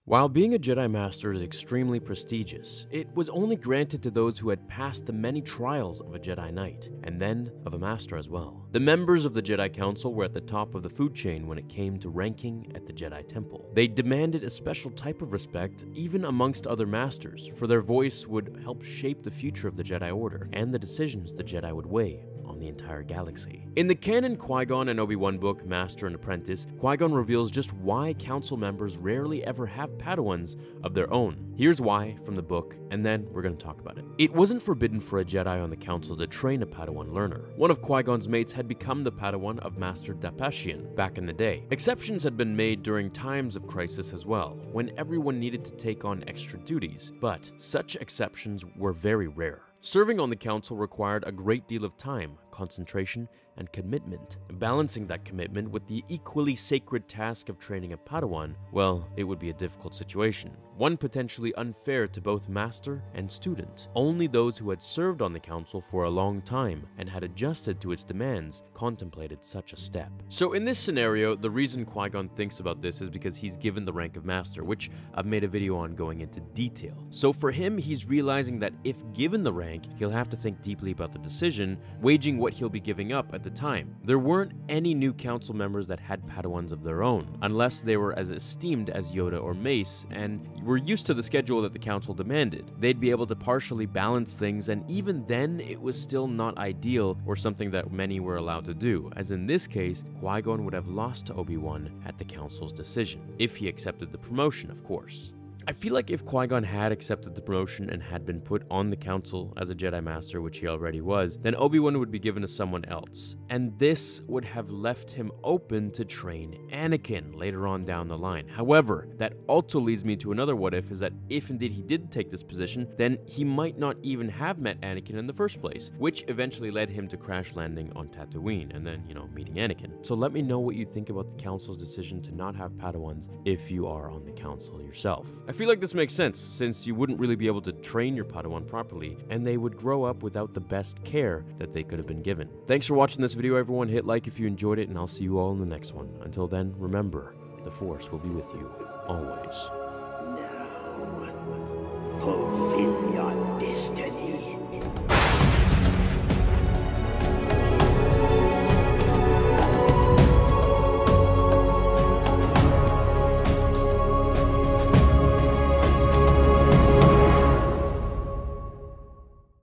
While being a Jedi Master is extremely prestigious, it was only granted to those who had passed the many trials of a Jedi Knight, and then of a Master as well. The members of the Jedi Council were at the top of the food chain when it came to ranking at the Jedi Temple. They demanded a special type of respect, even amongst other Masters, for their voice would help shape the future of the Jedi Order and the decisions the Jedi would weigh on the entire galaxy. In the canon Qui-Gon and Obi-Wan book, Master and Apprentice, Qui-Gon reveals just why council members rarely ever have Padawans of their own. Here's why from the book, and then we're going to talk about it. It wasn't forbidden for a Jedi on the council to train a Padawan learner. One of Qui-Gon's mates had become the Padawan of Master Dapashian back in the day. Exceptions had been made during times of crisis as well, when everyone needed to take on extra duties, but such exceptions were very rare. Serving on the council required a great deal of time, concentration, and commitment. Balancing that commitment with the equally sacred task of training a Padawan, well, it would be a difficult situation. One potentially unfair to both master and student. Only those who had served on the council for a long time and had adjusted to its demands contemplated such a step. So in this scenario, the reason Qui-Gon thinks about this is because he's given the rank of master, which I've made a video on going into detail. So for him, he's realizing that if given the rank, he'll have to think deeply about the decision, waging what he'll be giving up at the time. There weren't any new council members that had Padawans of their own, unless they were as esteemed as Yoda or Mace, and were used to the schedule that the council demanded. They'd be able to partially balance things, and even then, it was still not ideal or something that many were allowed to do, as in this case, Qui-Gon would have lost to Obi-Wan at the council's decision, if he accepted the promotion, of course. I feel like if Qui-Gon had accepted the promotion and had been put on the council as a Jedi Master, which he already was, then Obi-Wan would be given to someone else. And this would have left him open to train Anakin later on down the line. However, that also leads me to another what if, is that if indeed he did take this position, then he might not even have met Anakin in the first place, which eventually led him to crash landing on Tatooine and then, meeting Anakin. So let me know what you think about the council's decision to not have Padawans if you are on the council yourself. I feel like this makes sense, since you wouldn't really be able to train your Padawan properly, and they would grow up without the best care that they could have been given. Thanks for watching this video, everyone. Hit like if you enjoyed it, and I'll see you all in the next one. Until then, remember, the Force will be with you, always. Now, fulfill your destiny.